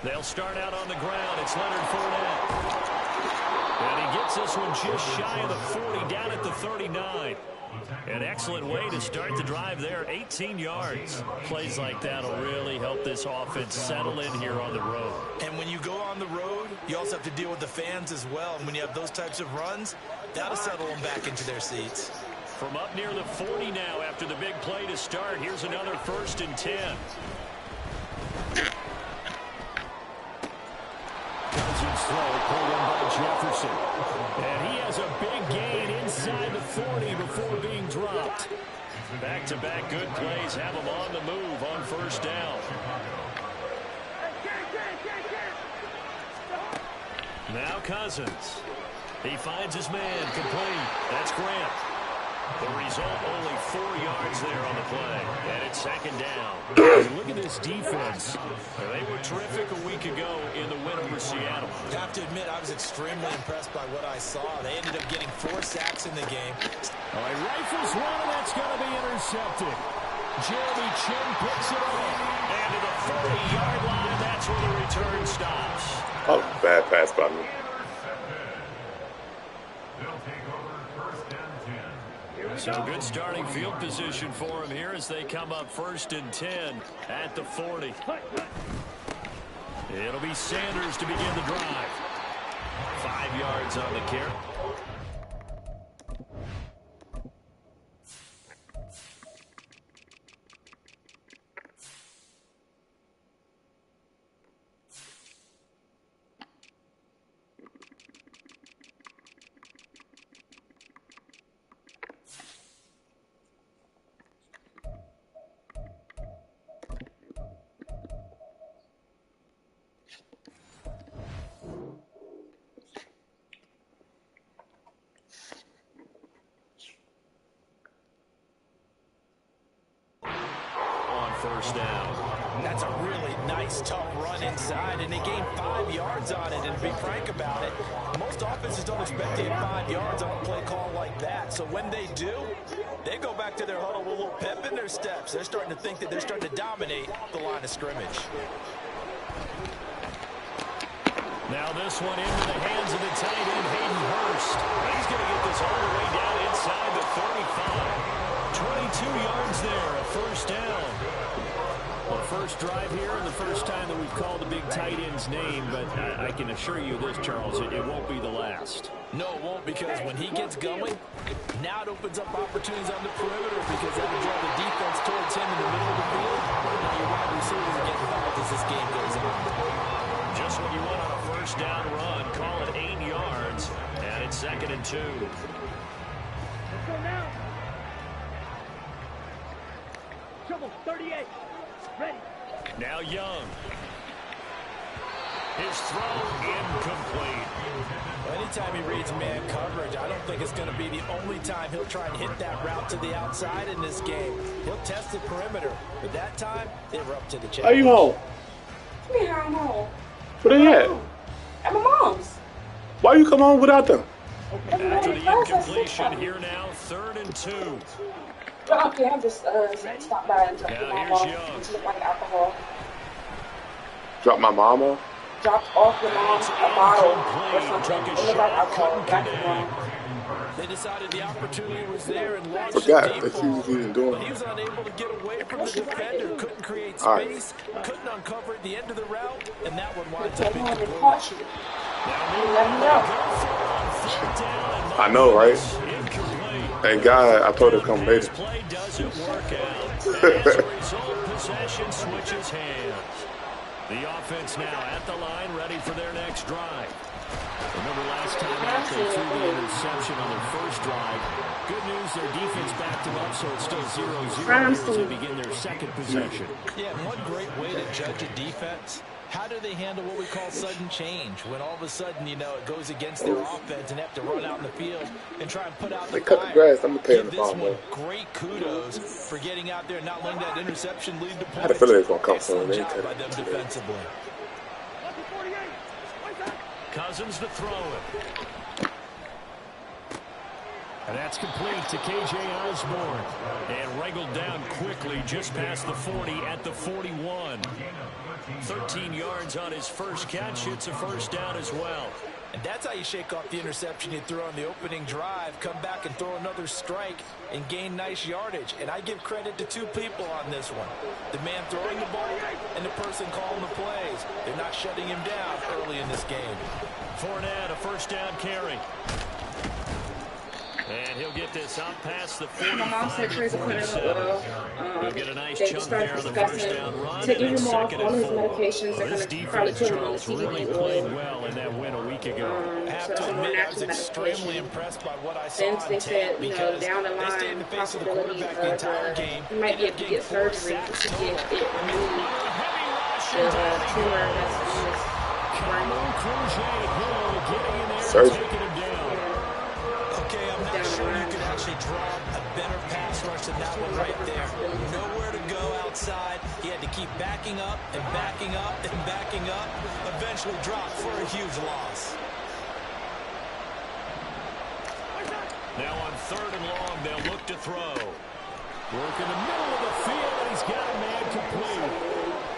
They'll start out on the ground. It's Leonard Fournette. And he gets this one just shy of the 40, down at the 39. An excellent way to start the drive there, 18 yards. Plays like that will really help this offense settle in here on the road. And when you go on the road, you also have to deal with the fans as well. And when you have those types of runs, that'll settle them back into their seats. From up near the 40 now after the big play to start, here's another 1st and 10. Cousins throw, pulled in by Jefferson. And he has a big gain inside the 40 before being dropped. Back-to-back good plays have him on the move on 1st down. Now Cousins. He finds his man complete. That's Grant. The result, only 4 yards there on the play. And it's 2nd down. Look at this defense. They were terrific a week ago in the win over Seattle. I have to admit, I was extremely impressed by what I saw. They ended up getting 4 sacks in the game. He rifles one, and that's going to be intercepted. Jeremy Chin picks it up. And to the 40-yard line, that's where the return stops. Oh, bad pass by me. So good starting field position for him here as they come up 1st and 10 at the 40. It'll be Sanders to begin the drive. 5 yards on the carry. First down. That's a really nice, tough run inside, and they gained 5 yards on it. And to be frank about it, most offenses don't expect to get 5 yards on a play call like that. So when they do, they go back to their huddle with a little pep in their steps. They're starting to think that they're starting to dominate the line of scrimmage. Now this one into the hands of the tight end, Hayden Hurst. He's going to get this all the way down inside the 35. 22 yards there, a 1st down. Well, first drive here and the first time that we've called the big tight end's name, but I can assure you this, Charles, it won't be the last. No, it won't, because when he gets going, now it opens up opportunities on the perimeter because that'll draw the defense towards him in the middle of the field. Now your wide receivers are getting involved as this game goes on. Just what you want on a 1st down run. Call it 8 yards, and it's 2nd and 2. Let's go now. Trouble, 38. Ready. Now Young. His throw incomplete. Anytime he reads man coverage, I don't think it's going to be the only time he'll try and hit that route to the outside in this game. He'll test the perimeter, but that time, they were up to the challenge. Are you home? Yeah, I'm home. Where they at? At my mom's. Why you come home without them? After the incompletion, here now, 3rd and 2. Okay, I'm just stopped by and dropped Now my here's mom. Young. She looked like alcohol. Drop my mom off? Dropped off your mom a bottle or something. It looked like alcohol. That's wrong. They decided the opportunity was there and launched Forgot a deep that ball. he was doing. But he was unable to get away from the defender. Couldn't create space. Couldn't uncover at the end of the route. And that one winds up Take home and incomplete. caught you. You let me know. I know, right? Thank God I told her to come later. Play doesn't work out. As a result, possession switches hands. The offense now at the line, ready for their next drive. Remember last time out they threw the interception on their first drive. Good news, their defense backed them up, so it's still 0-0 as they begin their second possession. Yeah, one great way to judge a defense. How do they handle what we call sudden change? When all of a sudden, you know, it goes against their offense and have to run out in the field and try and put out the They cut the grass. I'm going to pay them the ball, one great kudos for getting out there and not letting that interception lead to points. I had a feeling it was going to come soon. They Job by them defensively. Cousins to throw it. And that's complete to K.J. Osborne. And wrangled down quickly just past the 40 at the 41. 13 yards on his first catch. It's a first down as well. And that's how you shake off the interception you threw on the opening drive, come back and throw another strike and gain nice yardage. And I give credit to two people on this one. The man throwing the ball and the person calling the plays. They're not shutting him down early in this game. Fournette, a first down carry. And he'll get this up past the 45. My mom said Tracy put in He'll get a nice they chunk started there on the first discussing down run. taking him off Second all and his 4. medications. They're This going to probably defense, put him on the Charles, really CBD played oil. well in that win a week ago. I have to admit, I was extremely impressed by what I saw Since on they tape said, you know, because down the they stayed in line, the face of the possibility quarterback the entire of game. he might be able to get surgery to get it removed. The tumor that's in his brain. Surgery. Okay, I'm not sure you could actually draw a better pass rush than that one right there. Nowhere to go outside. He had to keep backing up and backing up and backing up. Eventually dropped for a huge loss. Now on 3rd and long, they'll look to throw. Work in the middle of the field, and he's got a man complete.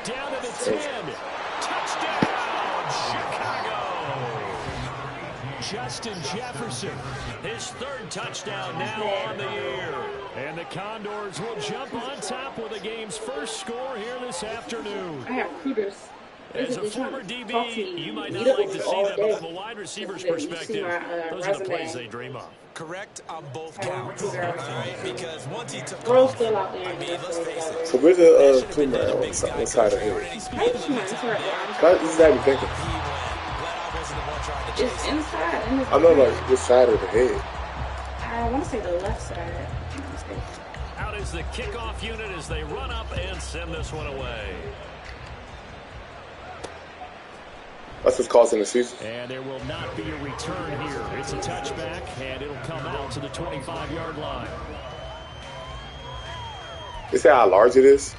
Down to the 10. Touchdown, Chicago. Justin Jefferson, his 3rd touchdown now on the year. And the Condors will jump on top with the game's first score here this afternoon. I have recruiters. As a former DB, you might not like to see that, but from a wide receiver's perspective, those are the plays they dream of. Correct on both counts. All right, because once he took Bro's off, still out there. I mean, let's face it. So where's the tumor at? What side of it? I think she might hurt. What is that you thinking? It's inside. In his I know, like, which side of the head? I want to say the left side. Out is the kickoff unit as they run up and send this one away. That's what's causing the season. And there will not be a return here. It's a touchback, and it'll come out to the 25-yard line. You see how large it is?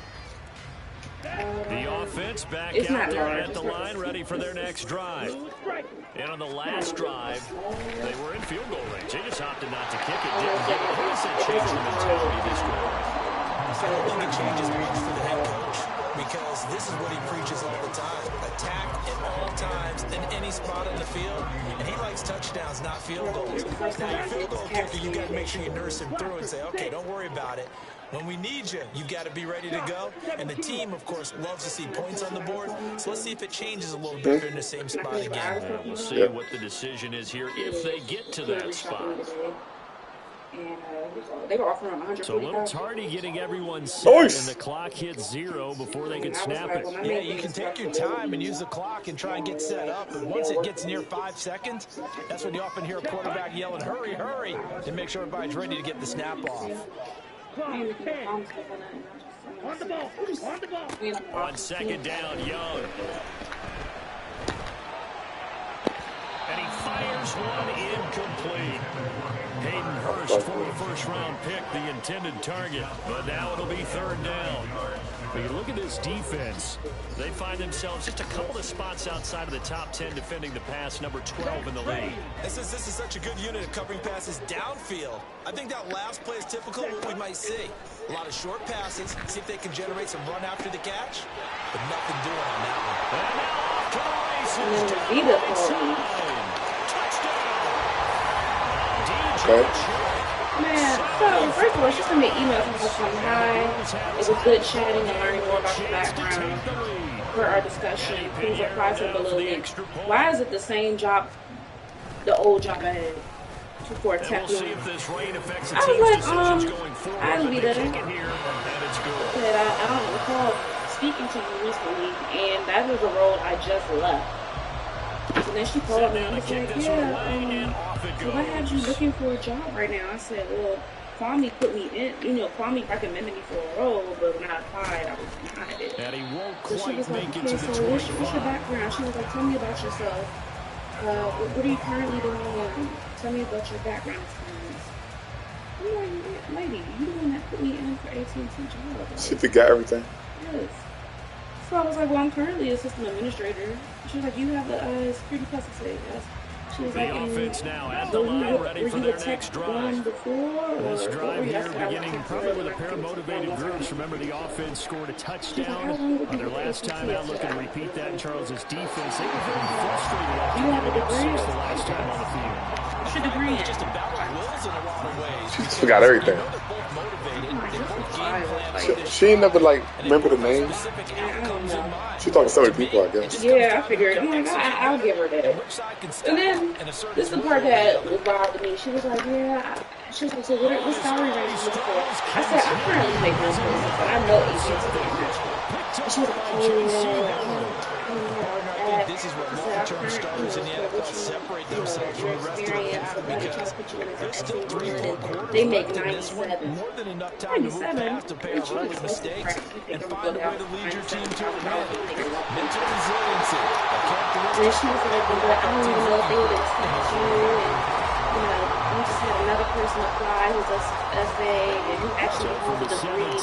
The offense back It's out not there large. at the line, ready for their next drive. And on the last drive, they were in field goal range. They just opted not to kick it. Didn't get it. What is that change in mentality this quarter? I don't think it changes much for the head coach because this is what he preaches all the time. Attack at all times in any spot on the field. And he likes touchdowns, not field goals. Now, your field goal kicker, you got to make sure you nurse him through and say, okay, don't worry about it. When we need you, you've got to be ready to go. And the team, of course, loves to see points on the board. So let's see if it changes a little bit if they're in the same spot again. We'll see what the decision is here if they get to that spot. And they were offering $140,000. So a little tardy getting everyone set, and the clock hits 0 before they can snap it. Yeah, you can take your time and use the clock and try and get set up. But once it gets near 5 seconds, that's when you often hear a quarterback yelling, hurry, hurry, to make sure everybody's ready to get the snap off. On the ball. On the ball. On 2nd down, Young. And he fires one incomplete. Hayden Hurst, former first-round pick, the intended target. But now it'll be 3rd down. But you look at this defense, they find themselves just a couple of spots outside of the top 10 defending the pass, number 12 in the league. This is such a good unit of covering passes downfield. I think that last play is typical of what we might see. A lot of short passes, see if they can generate some run after the catch, but nothing doing on that one. And now off to the races. And then the Vita called me. Okay. Man, so first of all, she sent me an email from hi. It was good chatting and learning more about your background. For our discussion, please apply to the below link. Why is it the same job, the old job I had for a tech We'll see if this rain affects the I team's was decisions like, going forward. I don't be there. Kick it here, and it's good. Said I don't recall speaking to you recently, and that was a role I just left. So then she called me and was like, so why have you looking for a job right now? I said, well, Kwame put me in, Kwame recommended me for a role, but when I applied, I was denied it. And he won't So she quite was like, make it okay, to the so what's your 25. background? She was like, tell me about yourself. What are you currently doing? Tell me about your background experience. I'm like, lady, you the one that put me in for AT&T job. She forgot everything. Yes. So I was like, well, I'm currently assistant administrator. She was like, you have the security plus? I said, yes. She She was The like, offense now at the line, ready for their next drive. This drive here beginning probably with a pair of motivated groups. Remember, the offense scored a touchdown on their last time out. Looking to repeat that in Charles's defense. They were very frustrated after giving up 6 the last time on the field. What's your degree in? Just a battle of wills in a lot of ways. She got everything. They're both motivated. They both game plan. She ain't never, like, remember the names. She talking to so many people, I guess. Yeah, I figured. I'm like, I'll give her that. And then, this is the part that was bothering me. She was like, yeah. She was like, so what salary range is this for? I said, I currently make $1.6, but I know agents can't match it. And she was like, This is where long-term starters in the NFL separate themselves from the rest of the pack because there's still 3 more quarters they make left in this one. 97. More than enough time to move past to pay off rookie mistakes and find a way to lead your team to a win. Mental resiliency, a And she was like, but I don't even know if they would accept you. And, we just had another person apply who's SA, and he actually holds a degree.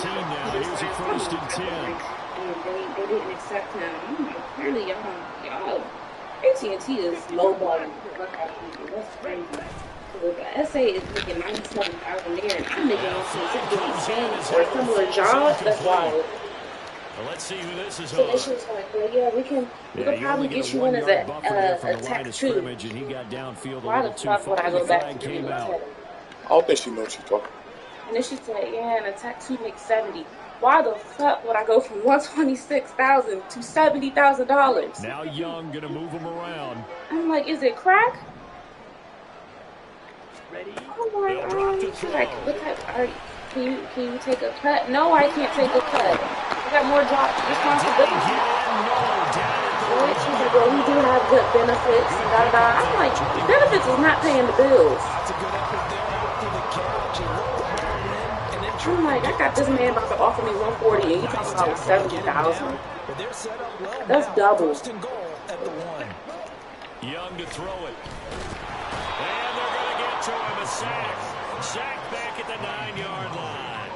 Here's a 1st and 10. And they didn't accept him. I'm like, apparently y'all, AT&T is lowballing workout people. That's crazy. So the SA is making $97,000 there, and I'm making $6 for a similar job. That's wild. Well, let's see who this is. So she was like, well, yeah, we can probably get you in as a tech too. Why the fuck would I go back to the I don't think she knows she's talking. And then she said, yeah, and a tech 2 makes 70. Why the fuck would I go from $126,000 to $70,000? Now Young gonna move him around. I'm like, is it crack? I'm like, she's like, what type? Can you take a cut? No, I can't take a cut. I got more job responsibility. She's like, well, we do have good benefits. And da. I'm like, benefits is not paying the bills. I'm like, I got this man about to offer me $140, and you talking about $70,000. That's double. Young to throw it, and they're gonna get to him a sack. Sack back at the 9-yard line.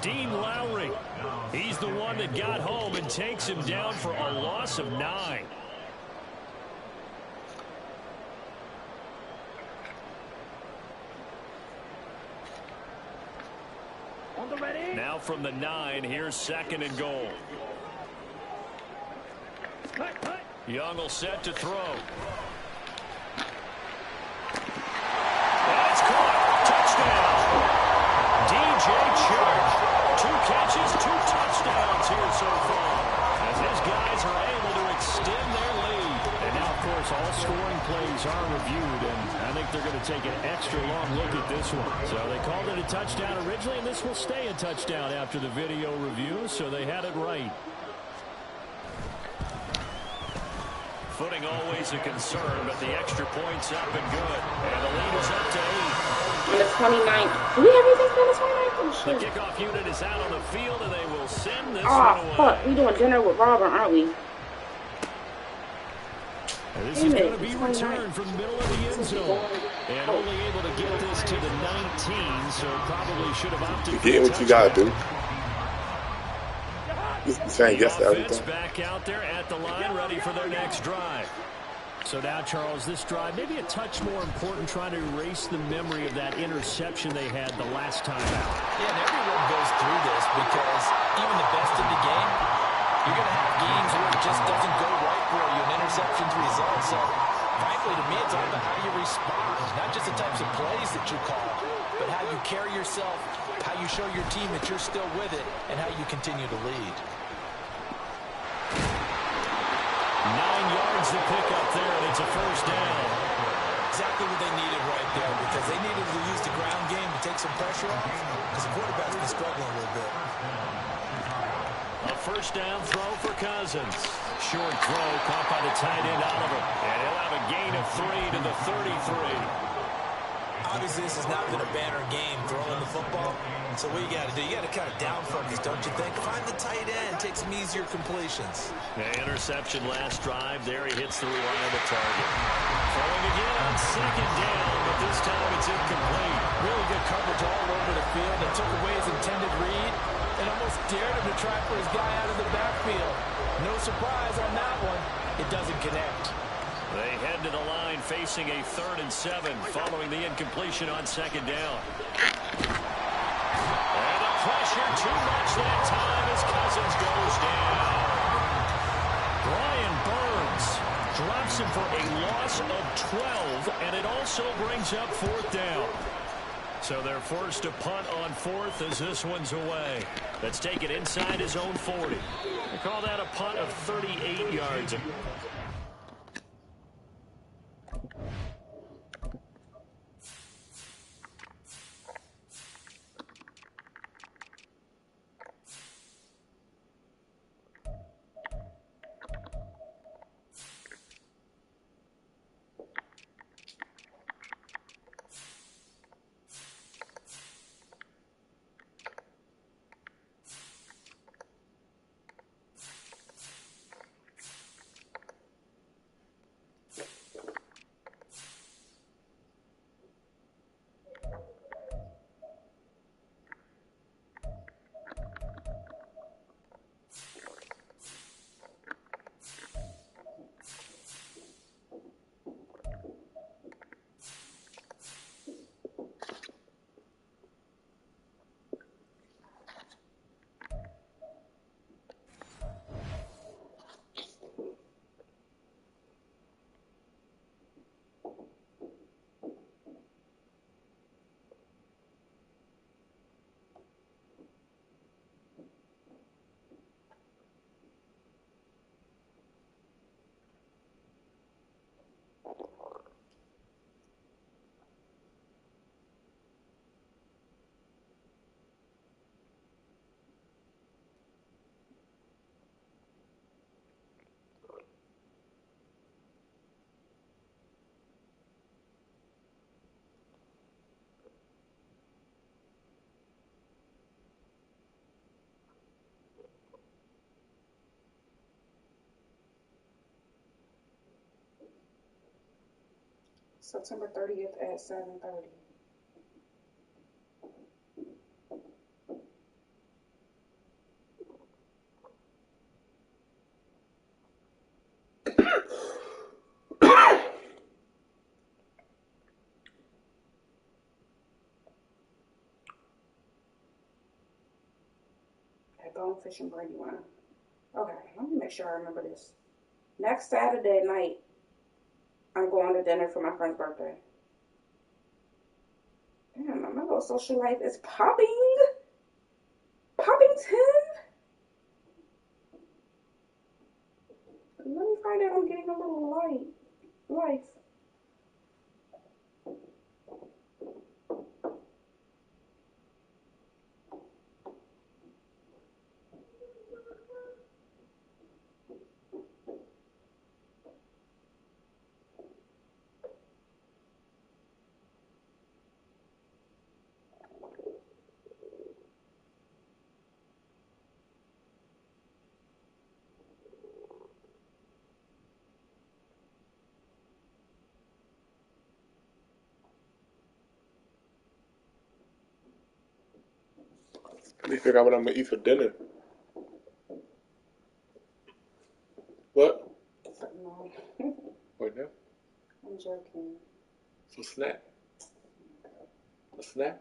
Dean Lowry, he's the one that got home and takes him down for a loss of 9. Now from the 9, here's 2nd and goal. Young will set to throw. That's caught. Touchdown. DJ Chark. 2 catches, 2 touchdowns here so far. As his guys are able to extend their lead. And now, of course, all scoring plays are reviewed, and I think they're going to take an extra long look at this one. So they called it a touchdown originally, and this will stay a touchdown after the video review, so they had it right. Footing always a concern, but the extra point's up and good. And the lead is up to 8. On the 29th. Do we have anything on the 29th? Oh, shit. The kickoff unit is out on the field, and they will send this one away. Fuck. We doing dinner with Robert, aren't we? And this is going to be returned from the middle of the end zone. And only able to get this to the 19, so probably should have opted for get what you got to do. You're saying yes to everything. Back out there at the line, ready for their next drive. So now, Charles, this drive maybe a touch more important, trying to erase the memory of that interception they had the last time out. Yeah, and everyone goes through this because even the best in the game, you're going to have games where it just doesn't go right for you, and interceptions result. So, frankly, to me, it's all about how you respond, not just the types of plays that you call, but how you carry yourself, how you show your team that you're still with it, and how you continue to lead. 9 yards to pick up there, and it's a 1st down. Exactly what they needed right there, because they needed to use the ground game to take some pressure off, because the quarterback's been struggling a little bit. A 1st down throw for Cousins. Short throw caught by the tight end Oliver, and he'll have a gain of 3 to the 33. Obviously, this has not been a banner game throwing the football. So what you got to do, you got to kind of down focus, don't you think? Find the tight end, take some easier completions. Interception last drive. There he hits the reliable target. Throwing again on 2nd down, but this time it's incomplete. Really good coverage all over the field. They took away his intended read and almost dared him to try for his guy out of the backfield. No surprise on that one. It doesn't connect. They head to the line facing a 3rd and 7 following the incompletion on 2nd down. And the pressure too much that time as Cousins goes down. Brian Burns drops him for a loss of 12, and it also brings up 4th down. So they're forced to punt on 4th as this one's away. Let's take it inside his own 40. They call that a punt of 38 yards. September 30th at 7:30. At Bonefish and Brandywine. Okay, let me make sure I remember this. Next Saturday night, I'm going to dinner for my friend's birthday. Damn, my little social life is popping. Poppington. Let me find out I'm getting a little life. Let me figure out what I'm gonna eat for dinner. What? No. What now? I'm joking. So snack. A snack?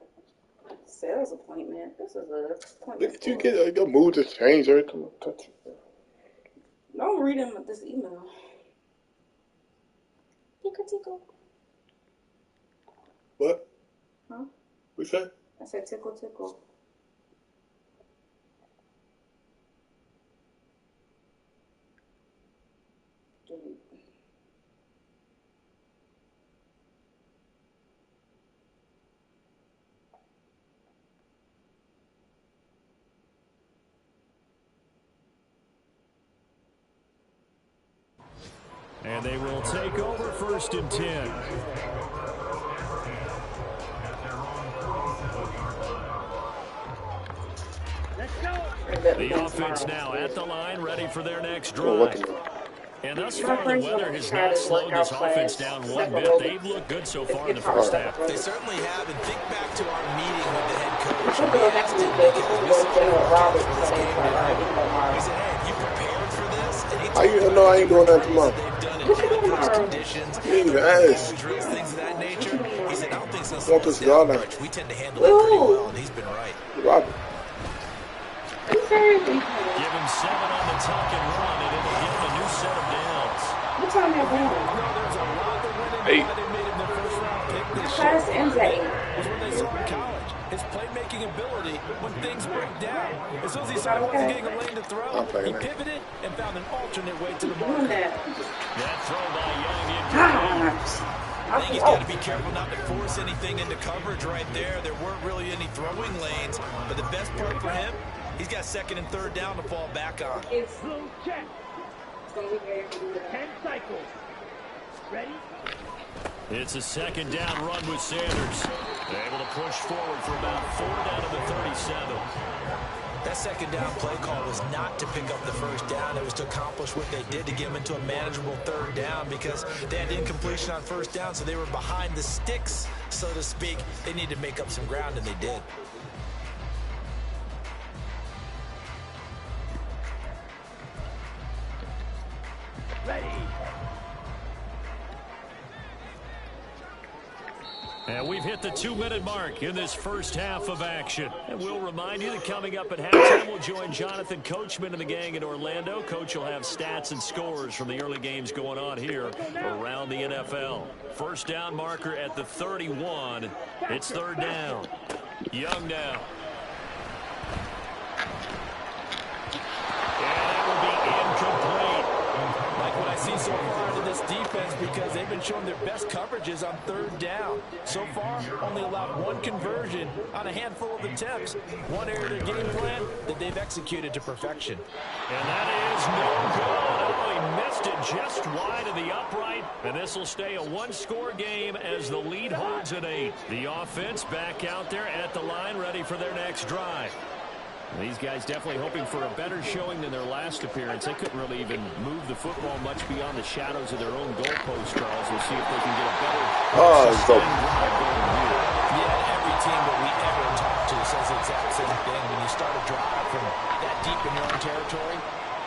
Sales appointment. This is a appointment. Look at you get your mood just changed every time I touch you. Don't read him this email. Tickle. What? Huh? We said? I said tickle. And they will take over 1st and 10. The offense now at the line, ready for their next drive. And thus far, the weather has not slowed this offense down one bit. They've looked good so far in the first half. They certainly have, and think back to our meeting with the head coach. We asked him because we saw for this game. We said, hey, have you prepared for this? And he How you know I ain't doing that tomorrow? they've done and adverse conditions, drills, things of that nature. He said, I don't think it's going to slow us down much. We tend to handle it pretty well, and he's been right. Give him 7 on the tuck and run, and it'll give him a new set of downs. What time that ball? There's a lot that went into why they made him their first-round pick this year. Class ends at 8. Was when they saw in college. His playmaking ability when things break down. As soon as he saw he wasn't getting a lane to throw, he pivoted and found an alternate way to the mark. That throw by Young incomplete. I think he's got to be careful not to force anything into coverage right there. There weren't really any throwing lanes, but the best part for him, he's got 2nd and 3rd down to fall back on. It's 10 cycles. Ready? It's a 2nd down run with Sanders. Able to push forward for about 4 down to the 37. That 2nd down play call was not to pick up the 1st down. It was to accomplish what they did to get them into a manageable 3rd down because they had incompletion on 1st down, so they were behind the sticks, so to speak. They needed to make up some ground, and they did. Ready. And we've hit the 2-minute mark in this first half of action. And we'll remind you that coming up at halftime, we'll join Jonathan Coachman and the gang in Orlando. Coach will have stats and scores from the early games going on here around the NFL. First down marker at the 31. It's 3rd down. Young now. And that will be incomplete. Like what I see so far out of this defense because they've been showing their best coverages on 3rd down. So far, only allowed 1 conversion on a handful of attempts. One area of their game plan that they've executed to perfection. And that is no good. Oh, he missed it just wide of the upright. And this will stay a 1-score game as the lead holds at 8. The offense back out there at the line, ready for their next drive. These guys definitely hoping for a better showing than their last appearance. They couldn't really even move the football much beyond the shadows of their own goalpost, Charles. We'll see if they can get a better sustained drive going here. Yeah, every team that we ever talk to says the exact same thing. When you start a drive from that deep in your own territory,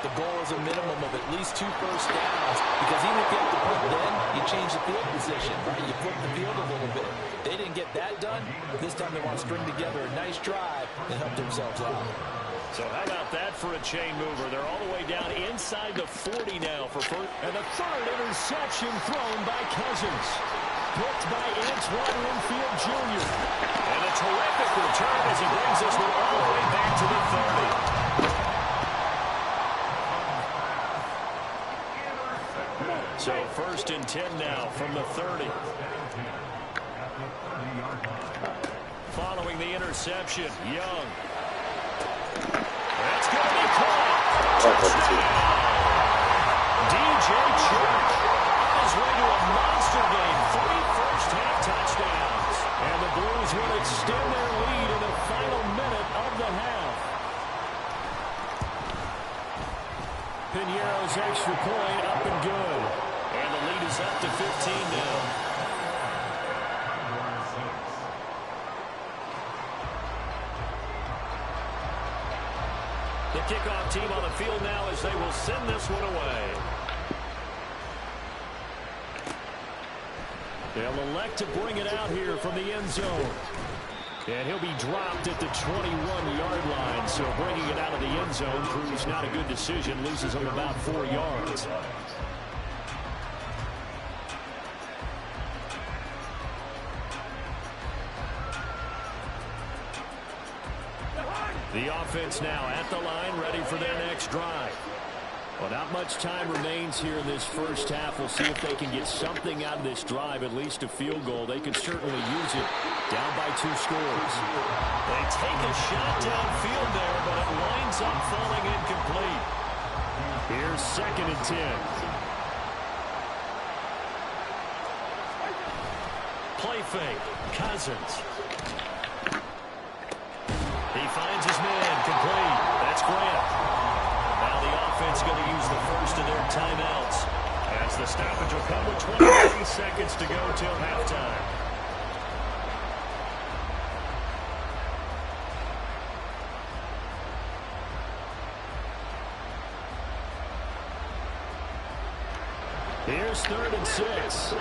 the goal is a minimum of at least 2 first downs. Because even if you have to punt then, you change the field position, right? You flip the field a little bit. They didn't get that done. This time they want to string together a nice drive and help themselves out. So how about that for a chain mover? They're all the way down inside the 40 now for first. And the 3rd interception thrown by Cousins. Picked by Antoine Winfield Jr. And a terrific return as he brings this one all the way back to the 30. So 1st and 10 now from the 30. Following the interception, Young. That's going to be caught. Touchdown. DJ Church on his way to a monster game. 3 first-half touchdowns. And the Blues will extend their lead in the final minute of the half. Piñeiro's extra point up and good. And the lead is up to 15 now. The kickoff team on the field now as they will send this one away. They'll elect to bring it out here from the end zone. And he'll be dropped at the 21-yard line. So bringing it out of the end zone proves not a good decision. Loses him about 4 yards. The offense now at the line, ready for their next drive. Well, not much time remains here in this first half. We'll see if they can get something out of this drive, at least a field goal. They could certainly use it down by 2 scores. They take a shot downfield there, but it winds up falling incomplete. Here's 2nd and 10. Play fake. Cousins. He finds his man, complete. That's Grant. Now the offense going to use the first of their timeouts. As the stoppage will come with 23 seconds to go till halftime. Here's 3rd and 6.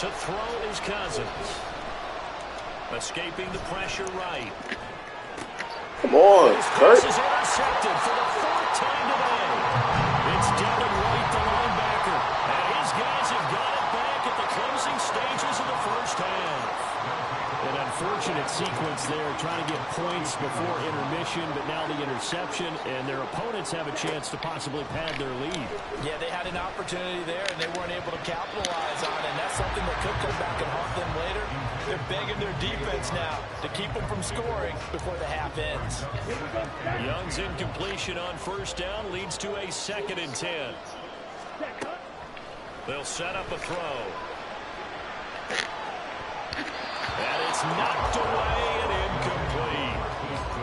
To throw is Cousins. Escaping the pressure right. Come on, Kurt. This is intercepted for the 4th time today. It's Devin White, the linebacker. And his guys have got it back at the closing stages of the first half. An unfortunate sequence there, trying to get points before intermission, but now the interception, and their opponents have a chance to possibly pad their lead. Yeah, they had an opportunity there, and they weren't able to capitalize on it, and that's something that could come back and haunt them later. They're begging their defense now to keep them from scoring before the half ends. Young's incompletion on 1st down leads to a 2nd and 10. They'll set up a throw. And it's knocked away and incomplete.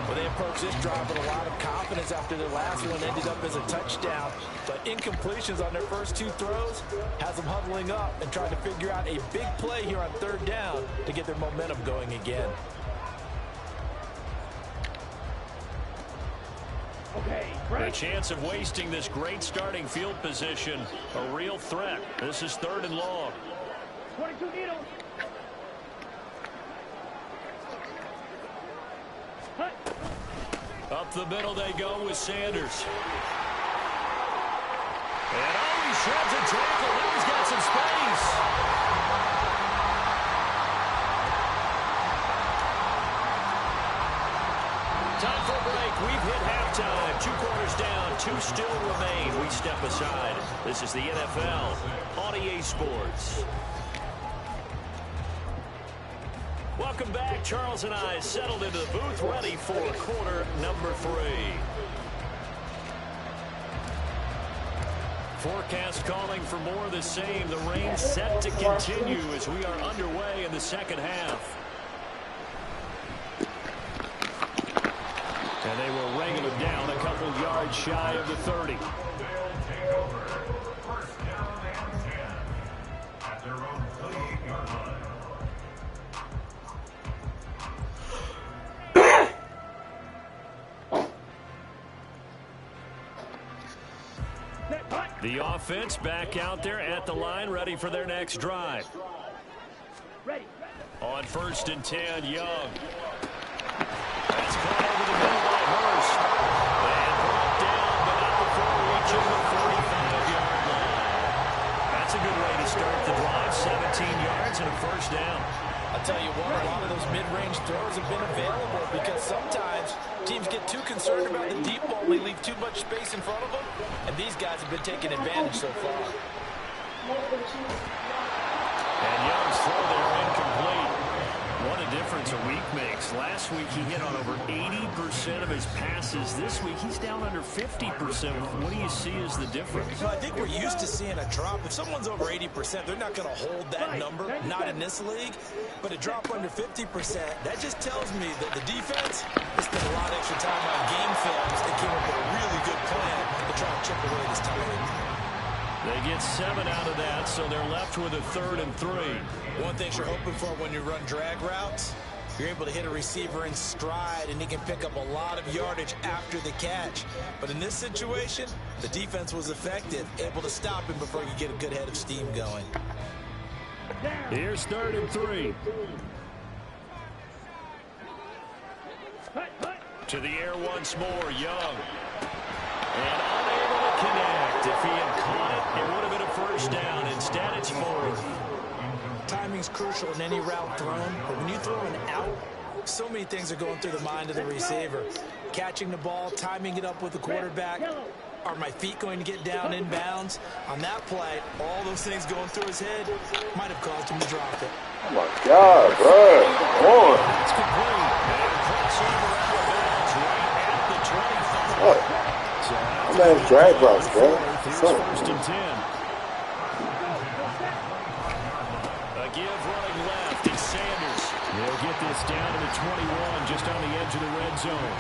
Well, they approached this drive with a lot of confidence after their last one ended up as a touchdown. But incompletions on their first 2 throws has them huddling up and trying to figure out a big play here on 3rd down to get their momentum going again. The chance of wasting this great starting field position, a real threat. This is 3rd and long. 22 needles. Up the middle they go with Sanders. And he shreds a tackle. Now he's got some space. Time for a break. We've hit halftime. 2 quarters down. 2 still remain. We step aside. This is the NFL on EA Sports. Welcome back. Charles and I settled into the booth, ready for quarter number 3. Forecast calling for more of the same. The rain set to continue as we are underway in the 2nd half. And they will wrangle it down a couple yards shy of the 30. The offense back out there at the line, ready for their next drive. On 1st and 10, Young. That's caught over the middle by Hurst. And brought down, but not before reaching the 45-yard line. That's a good way to start the drive. 17 yards and a 1st down. I'll tell you what, a lot of those mid-range throws have been available because sometimes teams get too concerned about the deep ball. They leave too much space in front of them, and these guys have been taking advantage so far. And Young's throw there incomplete. What a difference a week makes. Last week he hit on over 80% of his passes. This week he's down under 50%. What do you see as the difference? Well, I think we're used to seeing a drop. If someone's over 80%, they're not going to hold that number, not in this league. But a drop under 50%, that just tells me that the defense has spent a lot of extra time on game films and came up with a really good plan to try and chip away this time. They get 7 out of that, so they're left with a 3rd and 3. One thing you're hoping for when you run drag routes, you're able to hit a receiver in stride, and he can pick up a lot of yardage after the catch. But in this situation, the defense was effective, able to stop him before you get a good head of steam going. Here's 3rd and 3. To the air once more, Young. And unable to connect. If he had caught it, it would have been a 1st down. Instead, it's 4th. Timing's crucial in any route thrown, but when you throw an out, so many things are going through the mind of the receiver. Catching the ball, timing it up with the quarterback. Are my feet going to get down inbounds? On that play, all those things going through his head might have caused him to drop it. Oh, my God, bro. Come on. That's complete. And crossover out of bounds right at the 25. What? I'm at drag routes, bro. Here's 1st and 10. A give running left is Sanders. They'll get this down to the 21, just on the edge of the red zone.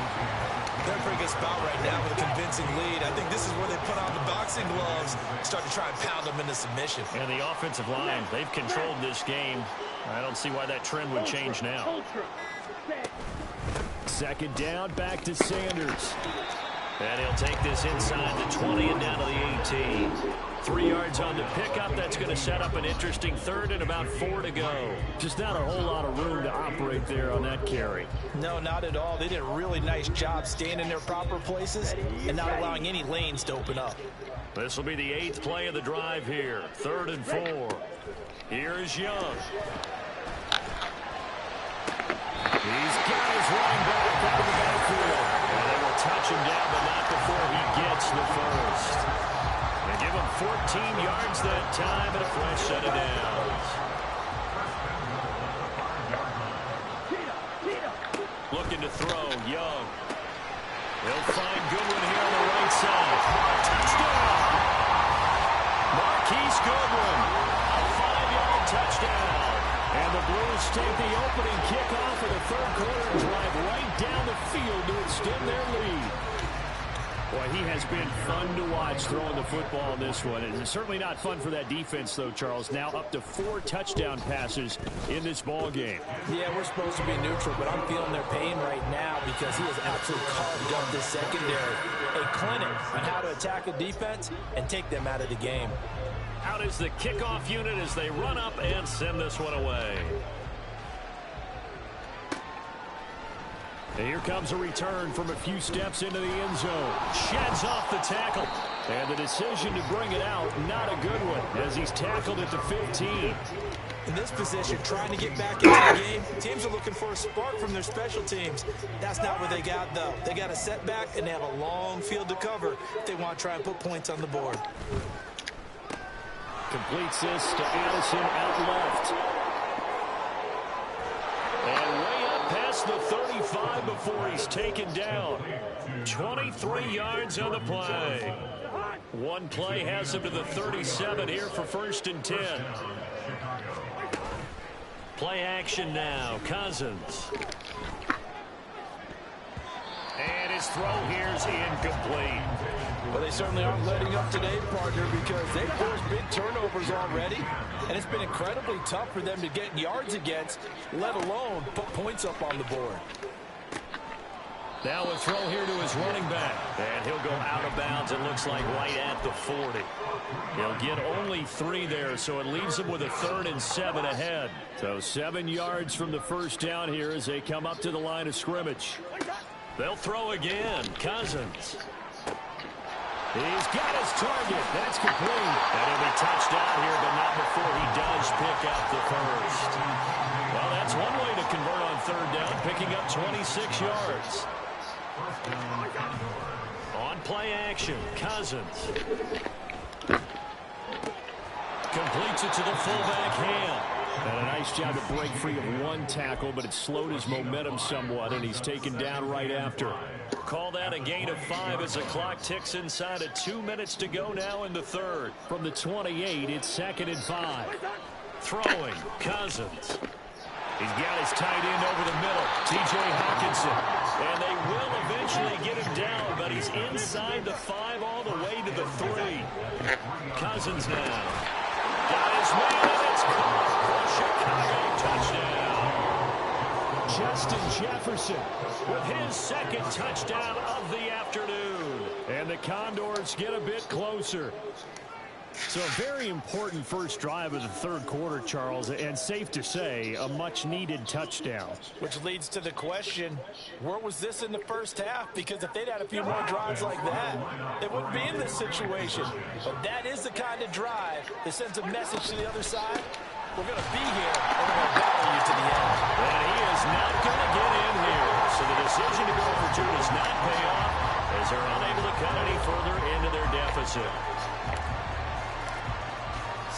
They're in a pretty good spot right now with a convincing lead. I think this is where they put on the boxing gloves, start to try and pound them into submission. And the offensive line, they've controlled this game. I don't see why that trend would change now. 2nd down, back to Sanders. And he'll take this inside the 20 and down to the 18. 3 yards on the pickup. That's going to set up an interesting third and about 4 to go. Just not a whole lot of room to operate there on that carry. No, not at all. They did a really nice job staying in their proper places and not allowing any lanes to open up. This will be the 8th play of the drive here. 3rd and 4. Here is Young. He's got his running back out of the backfield. And they will touch him down, but not before he gets the first. They give him 14 yards that time and a fresh set of downs. Looking to throw, Young. He'll find Goodwin here on the right side. Touchdown! Marquise Goodwin, a 5-yard touchdown. And the Blues take the opening kickoff of the third quarter and drive right down the field to extend their lead. Boy, he has been fun to watch throwing the football in this one. It's certainly not fun for that defense, though, Charles. Now up to 4 touchdown passes in this ball game. Yeah, we're supposed to be neutral, but I'm feeling their pain right now because he has absolutely carved up this secondary. A clinic on how to attack a defense and take them out of the game. Out is the kickoff unit as they run up and send this one away. And here comes a return from a few steps into the end zone. Sheds off the tackle. And the decision to bring it out, not a good one, as he's tackled at the 15. In this position, trying to get back into the game, teams are looking for a spark from their special teams. That's not what they got, though. They got a setback, and they have a long field to cover if they want to try and put points on the board. Completes this to Addison out left. And way up past the 35 before he's taken down. 23 yards on the play. One play has him to the 37 here for 1st and 10. Play action now. Cousins. And his throw here's incomplete. Well, they certainly aren't letting up today, partner, because they've forced big turnovers already, and it's been incredibly tough for them to get yards against, let alone put points up on the board. Now a throw here to his running back. And he'll go out of bounds, it looks like, right at the 40. He'll get only 3 there, so it leaves him with a 3rd and 7 ahead. So 7 yards from the first down here as they come up to the line of scrimmage. They'll throw again. Cousins. He's got his target. That's complete. And he'll be touched out here, but not before he does pick up the first. Well, that's one way to convert on 3rd down, picking up 26 yards. On play action, Cousins. Completes it to the fullback hand. And a nice job to break free of one tackle, but it slowed his momentum somewhat, and he's taken down right after. Call that a gain of 5 as the clock ticks inside of 2 minutes to go now in the third. From the 28, it's 2nd and 5. Throwing, Cousins. He's got his tight end over the middle, T.J. Hawkinson. And they will eventually get him down, but he's inside the 5 all the way to the 3. Cousins now. Got his man, and it's caught for Chicago. Touchdown. Justin Jefferson with his 2nd touchdown of the afternoon. And the Condors get a bit closer. So a very important first drive of the third quarter, Charles, and safe to say, a much-needed touchdown. Which leads to the question, where was this in the first half? Because if they'd had a few more drives like that, they wouldn't be in this situation. But that is the kind of drive that sends a message to the other side. We're going to be here, and we're going to battle you to the end. And he is not going to get in here. So the decision to go for 2 does not pay off as they're unable to cut any further into their deficit.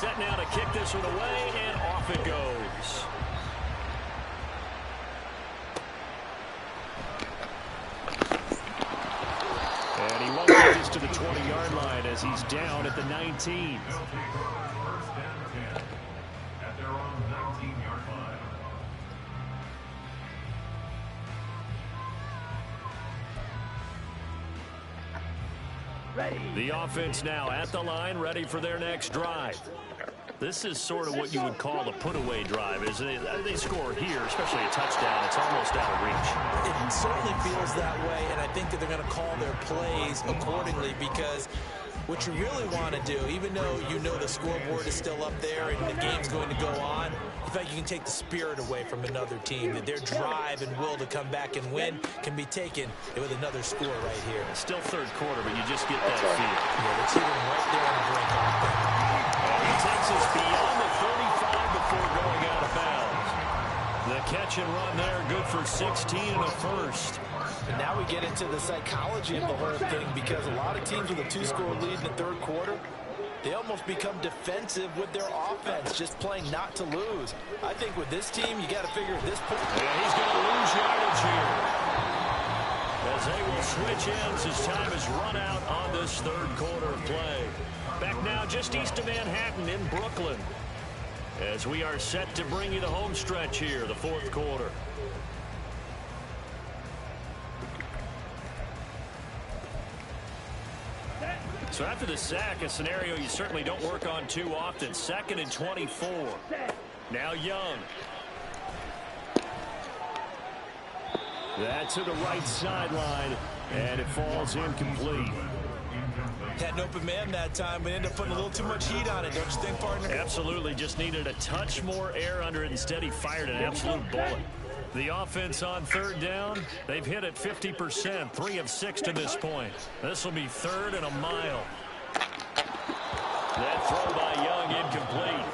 Set now to kick this one away, and off it goes. And he won't get this to the 20-yard line as he's down at the 19. The offense now at the line, ready for their next drive. This is sort of what you would call a put-away drive, isn't it? They score here, especially a touchdown. It's almost out of reach. It certainly feels that way, and I think that they're going to call their plays accordingly because what you really want to do, even though you know the scoreboard is still up there and the game's going to go on, in fact, you can take the spirit away from another team, that their drive and will to come back and win can be taken with another score right here. It's still third quarter, but you just get that feel. Yeah, they're sitting right there on the brink. He takes us beyond the 35 before going out of bounds. The catch and run there, good for 16 and a first. And now we get into the psychology of the whole thing because a lot of teams with a 2-score lead in the third quarter, they almost become defensive with their offense, just playing not to lose. I think with this team, you got to figure at this point. Yeah, he's going to lose yardage here. As they will switch ends as time is run out on this third quarter of play. Back now just east of Manhattan in Brooklyn. As we are set to bring you the home stretch here, the fourth quarter. So after the sack, a scenario you certainly don't work on too often. 2nd and 24. Now Young. That's to the right sideline, and it falls incomplete. Had an open man that time, but ended up putting a little too much heat on it, don't you think, partner? Absolutely. Just needed a touch more air under it. Instead, he fired an absolute bullet. The offense on third down, they've hit it 50%, 3 of 6 to this point. This will be 3rd and a mile. That throw by Young incomplete.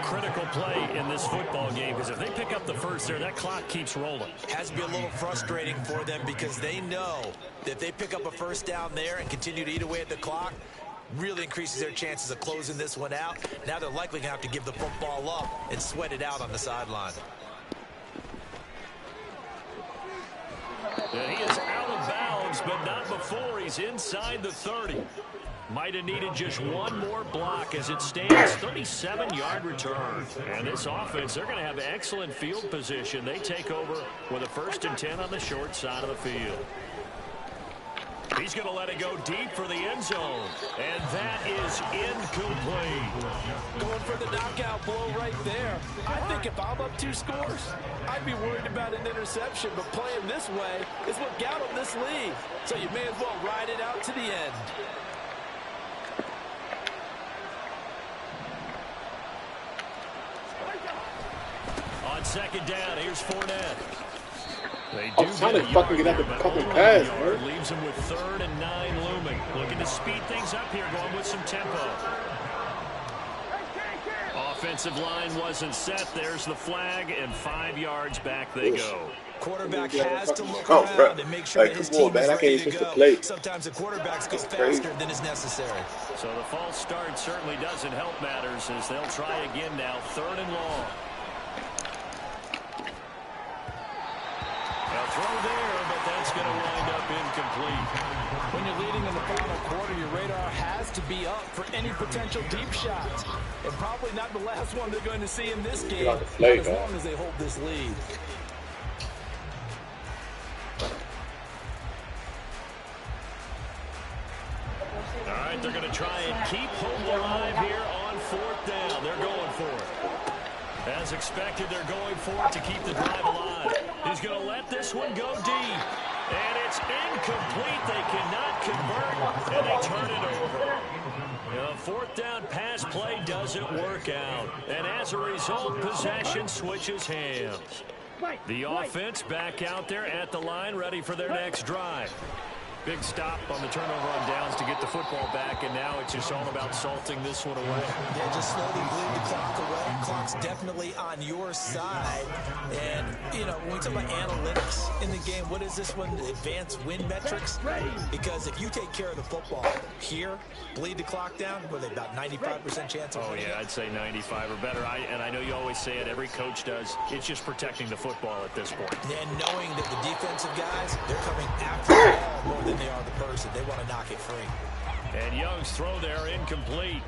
Critical play in this football game because if they pick up the first there, that clock keeps rolling. Has to be a little frustrating for them because they know that if they pick up a first down there and continue to eat away at the clock, really increases their chances of closing this one out. Now they're likely going to have to give the football up and sweat it out on the sideline. And he is out of bounds, but not before he's inside the 30. Might have needed just one more block as it stands. 37-yard return. And this offense, they're going to have excellent field position. They take over with a 1st and 10 on the short side of the field. He's going to let it go deep for the end zone. And that is incomplete. Going for the knockout blow right there. I think if I'm up 2 scores, I'd be worried about an interception. But playing this way is what got them this lead. So you may as well ride it out to the end. On 2nd down, here's Fournette. They I'm trying to fucking get out the fucking pass, man. Leaves him with 3rd and 9 looming. Looking to speed things up here, going with some tempo. Offensive line wasn't set. There's the flag, and 5 yards back they go. Quarterback has to look around and make sure that his team is ready to go. Sometimes the quarterbacks go faster than is necessary. So the false start certainly doesn't help matters as they'll try again now. 3rd and long. A throw there, but that's going to wind up incomplete. When you're leading in the final quarter, your radar has to be up for any potential deep shots. And probably not the last one they're going to see in this game, as long as they hold this lead. All right, they're going to try and keep hope alive here on 4th down. They're going for it. As expected, they're going for it to keep the drive alive. He's going to let this one go deep. And it's incomplete. They cannot convert, and they turn it over. The 4th down pass play doesn't work out. And as a result, possession switches hands. The offense back out there at the line, ready for their next drive. Big stop on the turnover on downs to get the football back, and now it's just all about salting this one away. Yeah, just slowly bleed the clock away. Clock's definitely on your side. And, you know, when we talk about analytics in the game, what is this one? Advanced win metrics? Because if you take care of the football here, bleed the clock down, what are they, about 95% chance of winning? Oh, yeah, I'd say 95 or better. And I know you always say it, every coach does. It's just protecting the football at this point. And knowing that the defensive guys, they're coming after the ball more than they are the person. They want to knock it free. And Young's throw there incomplete.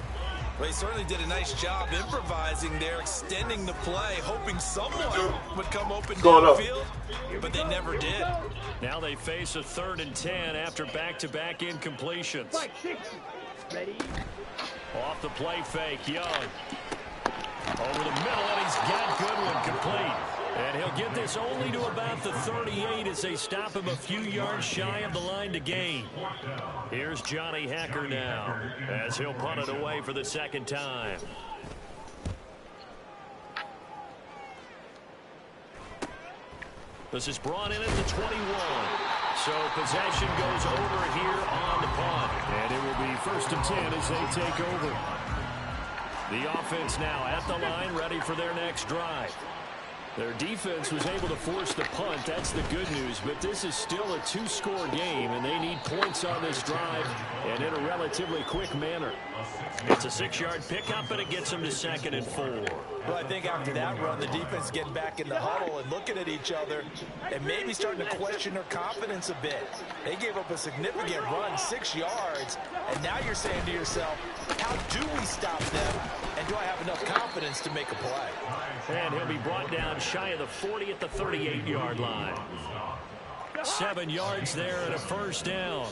Well, he certainly did a nice job improvising there, extending the play, hoping someone would come open downfield, but they never did. Now they face a 3rd and 10 after back-to-back incompletions. Ready? Off the play fake, Young. Over the middle, and he's got Goodwin complete. And he'll get this only to about the 38 as they stop him a few yards shy of the line to gain. Here's Johnny Hacker now as he'll punt it away for the second time. This is brought in at the 21. So possession goes over here on the punt. And it will be 1st and 10 as they take over. The offense now at the line, ready for their next drive. Their defense was able to force the punt. That's the good news. But this is still a 2-score game, and they need points on this drive and in a relatively quick manner. It's a 6-yard pickup, and it gets them to 2nd and 4. Well, I think after that run, the defense getting back in the huddle and looking at each other and maybe starting to question their confidence a bit. They gave up a significant run, 6 yards, and now you're saying to yourself, how do we stop them, and do I have enough confidence to make a play? And he'll be brought down shy of the 40 at the 38-yard line. 7 yards there and a 1st down.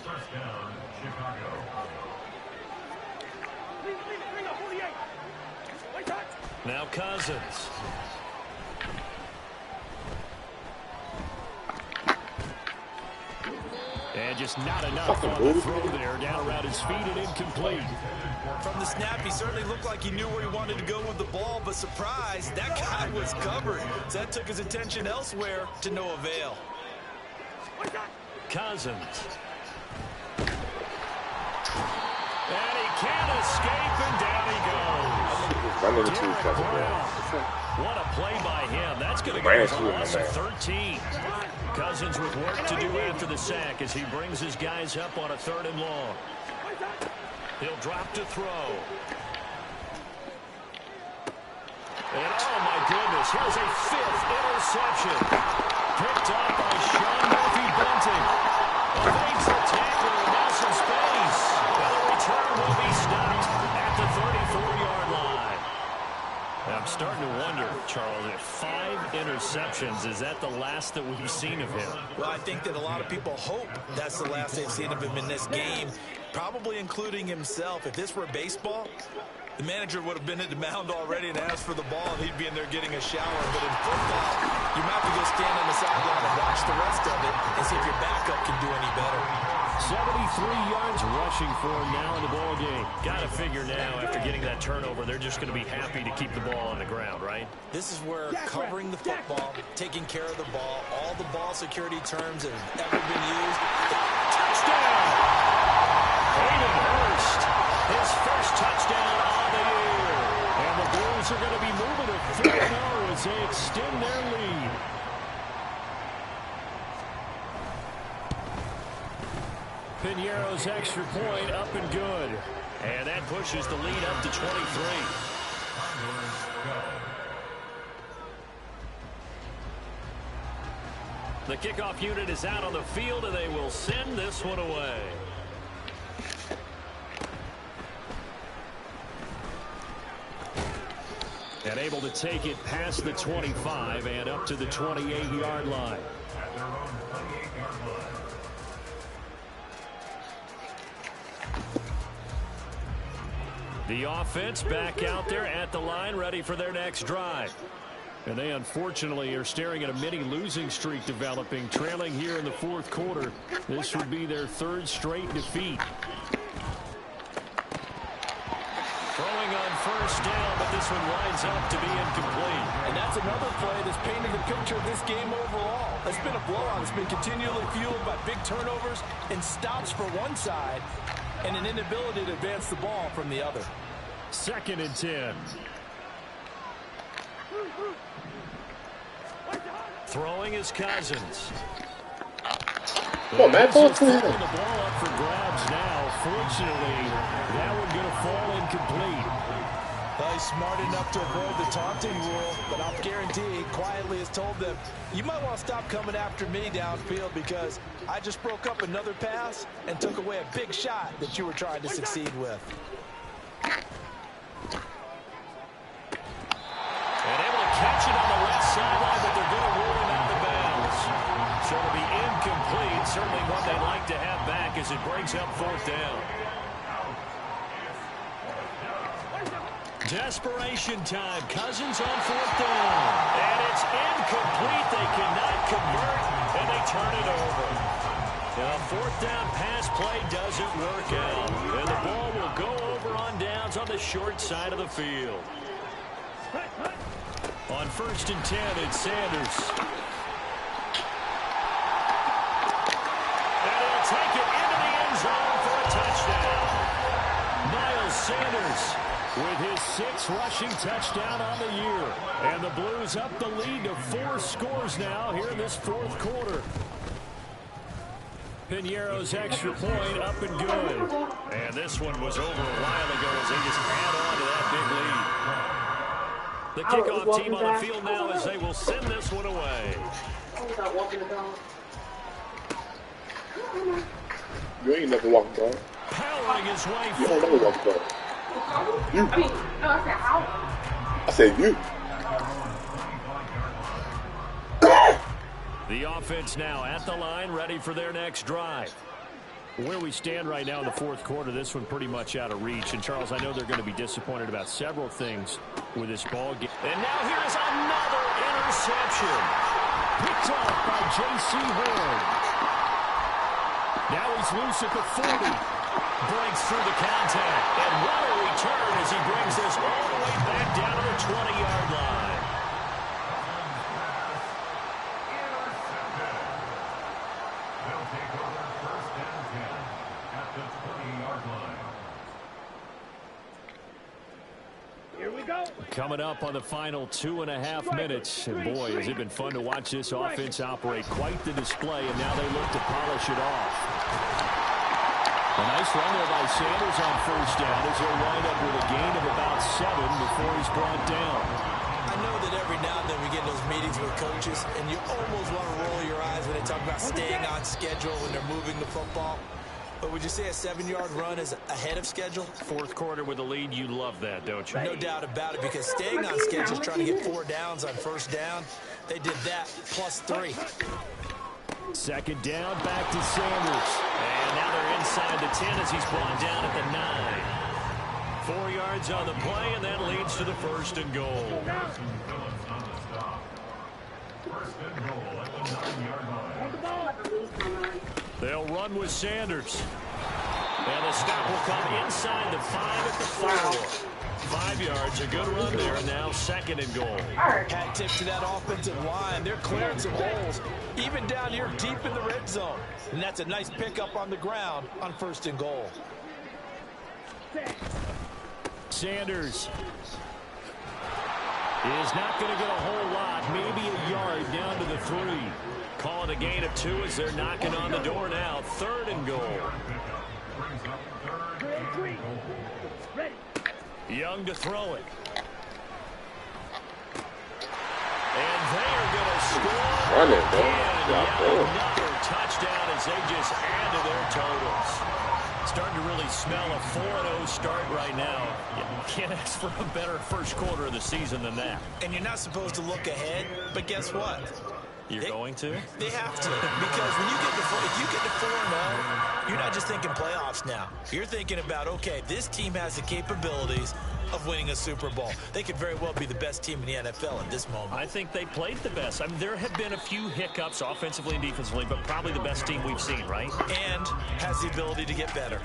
Now Cousins. And just not enough on the throw there. Down around his feet and incomplete. From the snap, he certainly looked like he knew where he wanted to go with the ball, but surprise, that guy was covered. So that took his attention elsewhere to no avail. Cousins. And he can't escape, and down he goes. What a play by him. That's going to go for a loss of 13. Cousins with work to do after the sack as he brings his guys up on a 3rd and long. He'll drop to throw. And oh my goodness, here's a 5th interception. Picked up by Sean Murphy-Bunting. Evades the tackle and now some space. And the return will be stopped at the 34-yard line. I'm starting to wonder, Charles, if 5 interceptions, is that the last that we've seen of him? Well, I think that a lot of people hope that's the last they've seen of him in this game, probably including himself. If this were baseball, the manager would have been at the mound already and asked for the ball, and he'd be in there getting a shower. But in football, you might have to go stand on the sideline and watch the rest of it and see if your backup can do any better. 73 yards rushing for him now in the ball game. Got to figure now, after getting that turnover, they're just going to be happy to keep the ball on the ground, right? This is where covering the football, taking care of the ball, all the ball security terms that have ever been used. Touchdown! Hayden Hurst, his first touchdown of the year. And the Blues are going to be moving to 4-0 as they extend their lead. Piñeiro's extra point up and good. And that pushes the lead up to 23. The kickoff unit is out on the field, and they will send this one away. And able to take it past the 25 and up to the 28-yard line. The offense back out there at the line, ready for their next drive. And they unfortunately are staring at a mini losing streak developing, trailing here in the 4th quarter. This would be their 3rd straight defeat. Throwing on 1st down, but this one winds up to be incomplete. And that's another play that's painted the picture of this game overall. It's been a blowout. It's been continually fueled by big turnovers and stops for one side and an inability to advance the ball from the other. 2nd and 10. Throwing is Cousins. Come on, man. Throw it to him. The ball up for grabs now. Fortunately, that one going to fall incomplete. Well, he's smart enough to avoid the taunting rule, but I'll guarantee he quietly has told them, you might want to stop coming after me downfield because I just broke up another pass and took away a big shot that you were trying to succeed with. And able to catch it on the left sideline, but they're going to rule him out of bounds. So it'll be incomplete. Certainly one they'd like to have back as it brings up 4th down. Desperation time. Cousins on 4th down. And it's incomplete. They cannot convert, and they turn it over. Now, 4th down pass play doesn't work out. And the ball will go over on downs on the short side of the field. On 1st and 10, it's Sanders. And he'll take it into the end zone for a touchdown. Miles Sanders with his 6th rushing touchdown on the year. And the Blues up the lead to 4 scores now here in this 4th quarter. Piñeiro's extra point up and good. And this one was over a while ago as they just add on to that big lead. The kickoff team on the field now as they will send this one away. You ain't never walked the dog. Powering his way You don't never walk the dog. You. I mean, no, I said how? I said you. The offense now at the line, ready for their next drive. Where we stand right now in the 4th quarter, this one pretty much out of reach. And, Charles, I know they're going to be disappointed about several things with this ball game. And now here's another interception. Picked off by J.C. Horn. Now he's loose at the 40. Breaks through the contact. And what a return as he brings this all the way back down to the 20-yard line. Coming up on the final 2.5 minutes. And boy, has it been fun to watch this offense operate. Quite the display, and now they look to polish it off. A nice run there by Sanders on 1st down as he'll wind up with a gain of about 7 before he's brought down. I know that every now and then we get in those meetings with coaches, and you almost want to roll your eyes when they talk about staying on schedule when they're moving the football. But would you say a 7-yard run is ahead of schedule? 4th quarter with a lead, you love that, don't you? No doubt about it, because staying on schedule is trying to get 4 downs on 1st down. They did that plus 3. 2nd down, back to Sanders. And now they're inside the 10 as he's brought down at the 9. 4 yards on the play, and that leads to the 1st and goal. They'll run with Sanders. And the stop will come inside the 5 at the 4. 5 yards, a good run there. Now 2nd and goal. Hat tip to that offensive line. They're clearing some holes, even down here deep in the red zone. And that's a nice pickup on the ground on 1st and goal. Sanders is not going to get a whole lot, maybe a yard down to the 3. Call it a gain of 2 as they're knocking on the door now. 3rd and goal. Young to throw it. And they are going to score again. Another touchdown as they just add to their totals. Starting to really smell a 4-0 start right now. You can't ask for a better 1st quarter of the season than that. And you're not supposed to look ahead, but guess what? You're going to? They have to, because when you get to if you get to 4-0, you're not just thinking playoffs now. You're thinking about, okay, this team has the capabilities of winning a Super Bowl. They could very well be the best team in the NFL at this moment. I think they played the best. I mean, there have been a few hiccups offensively and defensively, but probably the best team we've seen, right? And has the ability to get better.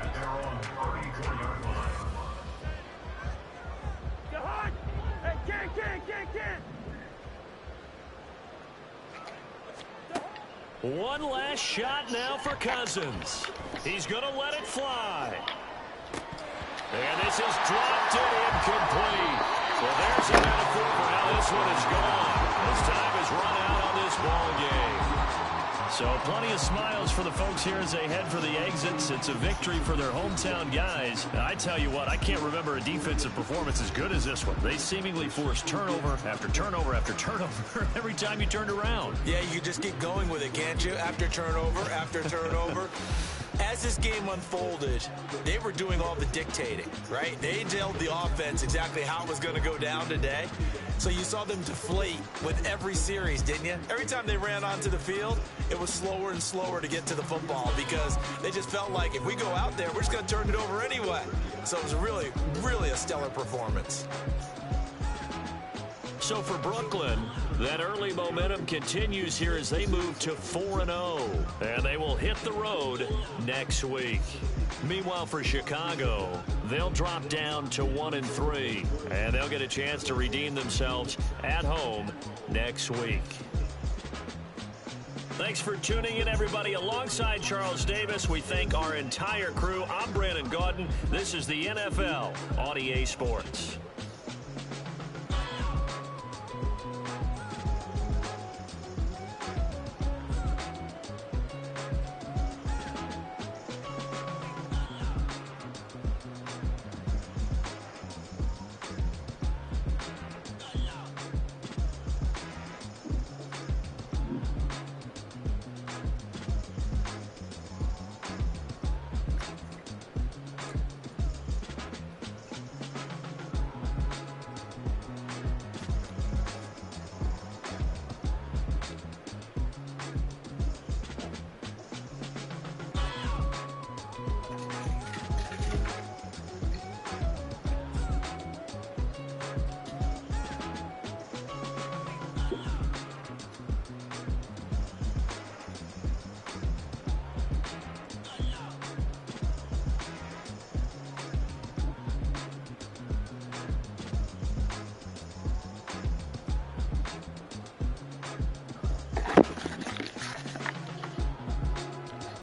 One last shot now for Cousins. He's going to let it fly. And this is dropped and incomplete. Well, there's a metaphor for how this one is gone. As time has run out on this ball game. So plenty of smiles for the folks here as they head for the exits. It's a victory for their hometown guys. I tell you what, I can't remember a defensive performance as good as this one. They seemingly forced turnover after turnover after turnover every time you turned around. Yeah, you just keep going with it, can't you? After turnover, As this game unfolded, they were doing all the dictating, right? They told the offense exactly how it was going to go down today. So you saw them deflate with every series, didn't you? Every time they ran onto the field, it was slower and slower to get to the football because they just felt like if we go out there, we're just going to turn it over anyway. So it was really, really a stellar performance. So for Brooklyn, that early momentum continues here as they move to 4-0, and they will hit the road next week. Meanwhile, for Chicago, they'll drop down to 1-3, and they'll get a chance to redeem themselves at home next week. Thanks for tuning in, everybody. Alongside Charles Davis, we thank our entire crew. I'm Brandon Gaudin. This is the NFL on EA Sports.